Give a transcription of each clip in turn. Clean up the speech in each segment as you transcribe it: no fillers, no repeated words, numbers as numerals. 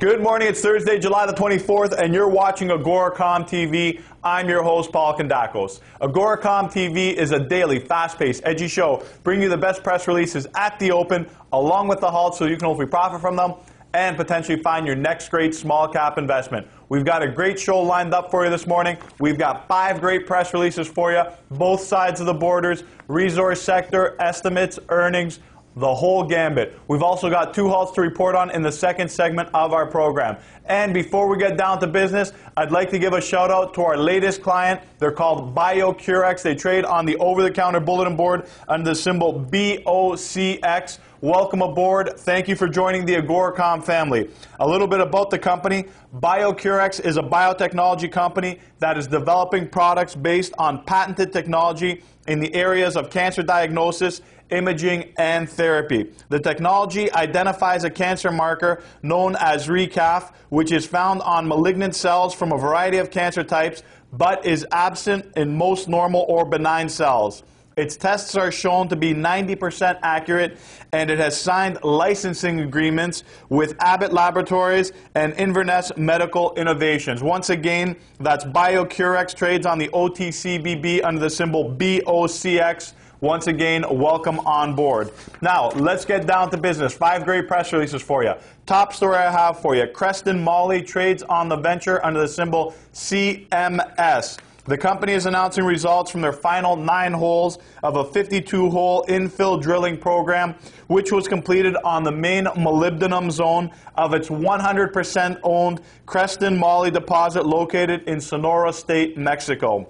Good morning, it's Thursday, July the 24th, and you're watching AGORACOM TV. I'm your host, Paul Kondakos. AGORACOM TV is a daily, fast-paced, edgy show, bringing you the best press releases at the open, along with the halt, so you can hopefully profit from them and potentially find your next great small cap investment. We've got a great show lined up for you this morning. We've got 5 great press releases for you, both sides of the borders, resource sector, estimates, earnings, the whole gambit. We've also got 2 halts to report on in the second segment of our program. And before we get down to business, I'd like to give a shout out to our latest client. They're called BioCurex. They trade on the over-the-counter bulletin board under the symbol BOCX. Welcome aboard. Thank you for joining the AGORACOM family. A little bit about the company. BioCurex is a biotechnology company that is developing products based on patented technology in the areas of cancer diagnosis, imaging, and therapy. The technology identifies a cancer marker known as RECAF, which is found on malignant cells from a variety of cancer types, but is absent in most normal or benign cells. Its tests are shown to be 90% accurate, and it has signed licensing agreements with Abbott Laboratories and Inverness Medical Innovations. Once again, that's BioCurex, trades on the OTCBB under the symbol BOCX. Once again, welcome on board. Now, let's get down to business. 5 great press releases for you. Top story I have for you. Creston Moly trades on the venture under the symbol CMS. The company is announcing results from their final 9 holes of a 52-hole infill drilling program, which was completed on the main molybdenum zone of its 100% owned Creston Moly deposit located in Sonora State, Mexico.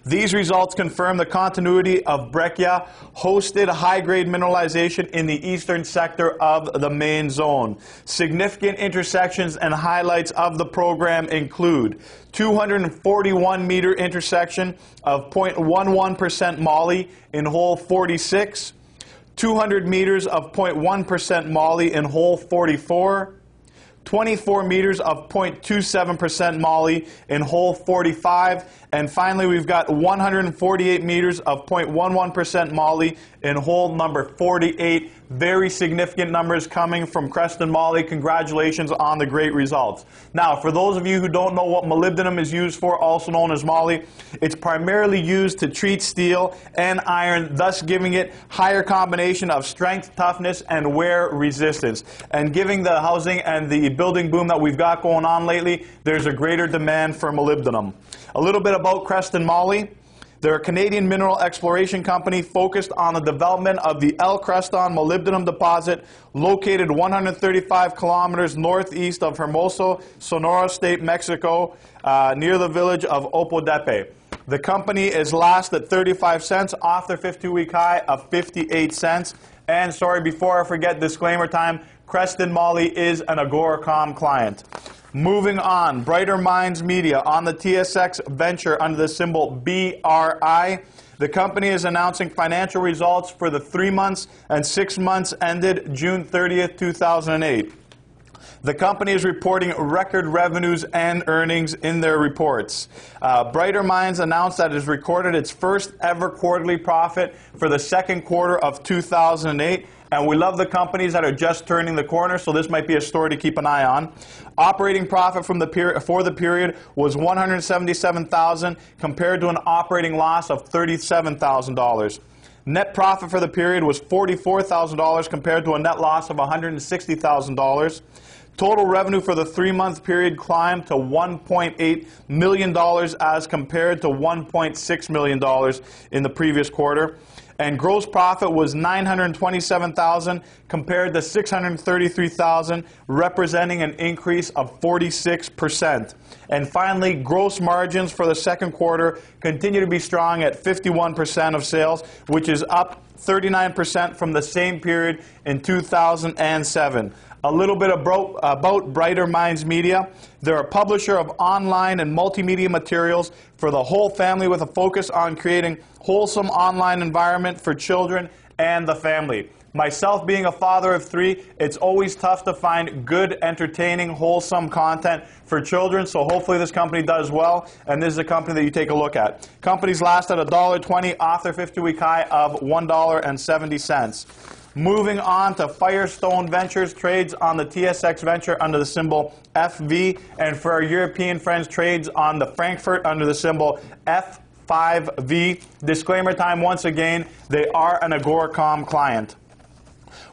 These results confirm the continuity of breccia-hosted high-grade mineralization in the eastern sector of the main zone. Significant intersections and highlights of the program include 241-meter intersection of 0.11% Moly in hole 46, 200 meters of 0.1% Moly in hole 44, 24 meters of 0.27% Moly in hole 45, and finally we've got 148 meters of 0.11% Moly in hole number 48. Very significant numbers coming from Creston Moly. Congratulations on the great results. Now, for those of you who don't know what molybdenum is used for, also known as Moly, it's primarily used to treat steel and iron, thus giving it higher combination of strength, toughness, and wear resistance. And giving the housing and the building boom that we've got going on lately, there's a greater demand for molybdenum. A little bit about Creston Moly. They're a Canadian mineral exploration company focused on the development of the El Creston molybdenum deposit located 135 kilometers northeast of Hermoso, Sonora State, Mexico, near the village of Opodepe. The company is last at 35 cents off their 52-week high of 58 cents. And sorry, before I forget, disclaimer time, Creston Moly is an AGORACOM client. Moving on, Brighter Minds Media on the TSX venture under the symbol BRI. The company is announcing financial results for the 3 months and 6 months ended June 30th, 2008. The company is reporting record revenues and earnings in their reports. Brighter Minds announced that it has recorded its first ever quarterly profit for the second quarter of 2008. And we love the companies that are just turning the corner, so this might be a story to keep an eye on. Operating profit for the period was $177,000 compared to an operating loss of $37,000. Net profit for the period was $44,000 compared to a net loss of $160,000. Total revenue for the 3-month period climbed to $1.8 million as compared to $1.6 million in the previous quarter. And gross profit was $927,000 compared to $633,000, representing an increase of 46%. And finally, gross margins for the second quarter continue to be strong at 51% of sales, which is up 39% from the same period in 2007. A little bit about Brighter Minds Media. They're a publisher of online and multimedia materials for the whole family with a focus on creating wholesome online environment for children and the family. Myself being a father of 3, it's always tough to find good, entertaining, wholesome content for children, so hopefully this company does well, and this is a company that you take a look at. Companies last at $1.20 off their 50-week high of $1.70. Moving on to Firestone Ventures, trades on the TSX Venture under the symbol FV, and for our European friends, trades on the Frankfurt under the symbol F5V. Disclaimer time once again, they are an AGORACOM client.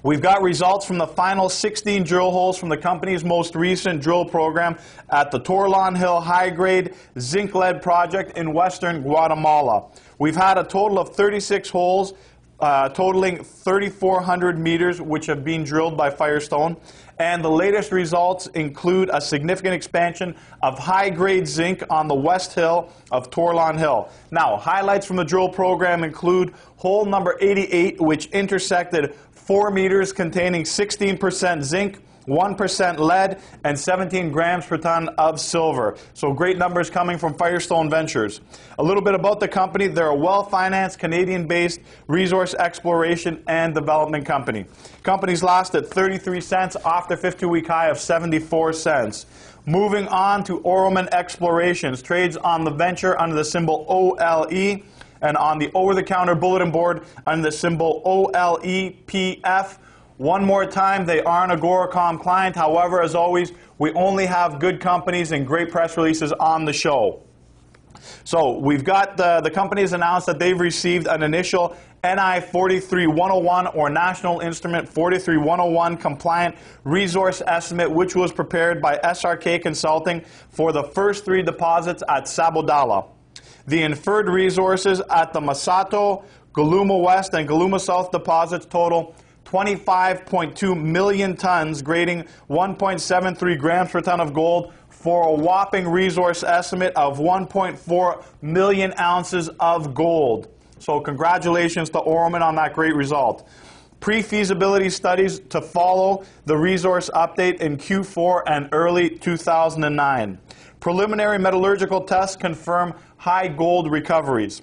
We've got results from the final 16 drill holes from the company's most recent drill program at the Torlon Hill high-grade zinc-lead project in western Guatemala. We've had a total of 36 holes totaling 3,400 meters, which have been drilled by Firestone. And the latest results include a significant expansion of high-grade zinc on the west hill of Torlon Hill. Now, highlights from the drill program include hole number 88, which intersected 4 meters containing 16% zinc, 1% lead, and 17 grams per ton of silver. So great numbers coming from Firestone Ventures. A little bit about the company. They're a well-financed, Canadian-based resource exploration and development company. Company's last at 33 cents off their 52-week high of 74 cents. Moving on to Oromin Explorations. Trades on the venture under the symbol OLE and on the over-the-counter bulletin board under the symbol OLEPF. One more time, they are an AGORACOM client. However, as always, we only have good companies and great press releases on the show. So we've got the companies announced that they've received an initial NI 43101 or National Instrument 43101 compliant resource estimate, which was prepared by SRK Consulting for the first 3 deposits at Sabodala. The inferred resources at the Masato, Galuma West, and Galuma South deposits total 25.2 million tons, grading 1.73 grams per ton of gold for a whopping resource estimate of 1.4 million ounces of gold. So congratulations to Oromin on that great result. Pre-feasibility studies to follow the resource update in Q4 and early 2009. Preliminary metallurgical tests confirm high gold recoveries.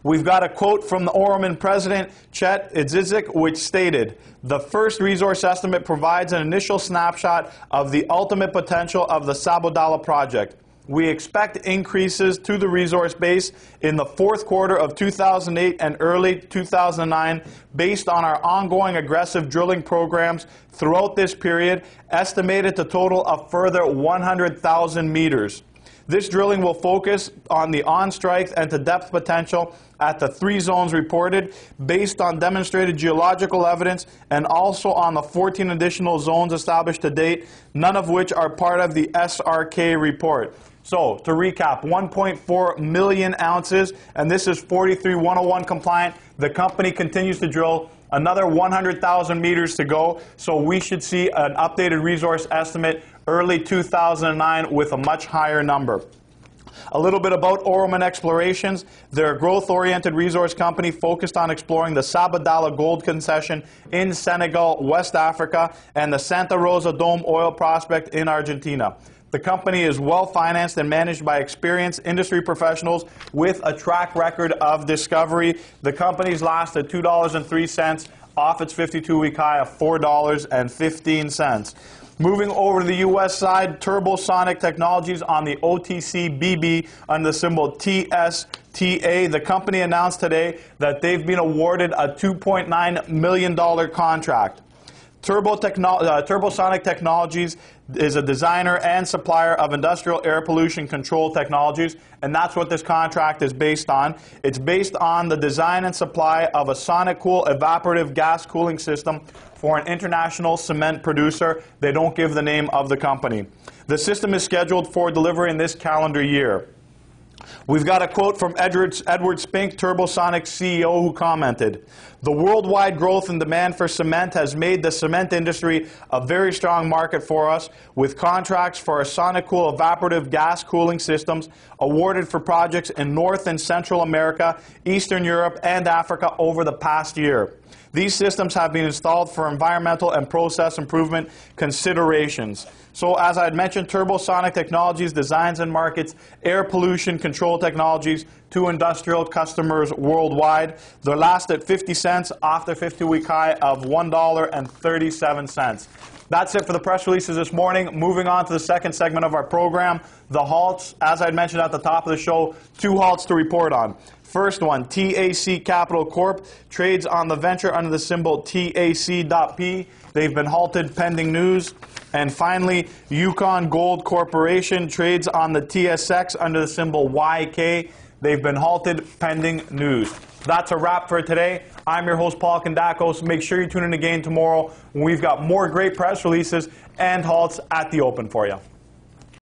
We've got a quote from the Oromin president, Chet Idzik, which stated, "The first resource estimate provides an initial snapshot of the ultimate potential of the Sabodala project. We expect increases to the resource base in the 4th quarter of 2008 and early 2009 based on our ongoing aggressive drilling programs throughout this period, estimated to total a further 100,000 meters. This drilling will focus on the on-strike and to depth potential at the 3 zones reported based on demonstrated geological evidence and also on the 14 additional zones established to date, none of which are part of the SRK report." So, to recap, 1.4 million ounces, and this is 43101 compliant. The company continues to drill another 100,000 meters to go, so we should see an updated resource estimate early 2009 with a much higher number. A little bit about Oromin Explorations. They're a growth-oriented resource company focused on exploring the Sabodala gold concession in Senegal, West Africa, and the Santa Rosa Dome oil prospect in Argentina. The company is well-financed and managed by experienced industry professionals with a track record of discovery. The company's last at $2.03 off its 52-week high of $4.15. Moving over to the U.S. side, TurboSonic Technologies on the OTCBB under the symbol TSTA. The company announced today that they've been awarded a $2.9 million contract. TurboSonic Technologies is a designer and supplier of industrial air pollution control technologies, and that's what this contract is based on. It's based on the design and supply of a sonic cool evaporative gas cooling system for an international cement producer. They don't give the name of the company. The system is scheduled for delivery in this calendar year. We've got a quote from Edward Spink, TurboSonic's CEO, who commented, "The worldwide growth and demand for cement has made the cement industry a very strong market for us, with contracts for our sonic cool evaporative gas cooling systems awarded for projects in North and Central America, Eastern Europe, and Africa over the past year. These systems have been installed for environmental and process improvement considerations." So, as I had mentioned, TurboSonic Technologies designs and markets air pollution control technologies to industrial customers worldwide. They're last at 50 cents off their 50-week high of $1.37. That's it for the press releases this morning. Moving on to the second segment of our program, the halts. As I mentioned at the top of the show, 2 halts to report on. First one, TAC Capital Corp. trades on the venture under the symbol TAC.P. They've been halted pending news. And finally, Yukon Gold Corporation trades on the TSX under the symbol YK. They've been halted pending news. That's a wrap for today. I'm your host, Paul Kondakos. Make sure you tune in again tomorrow when we've got more great press releases and halts at the open for you.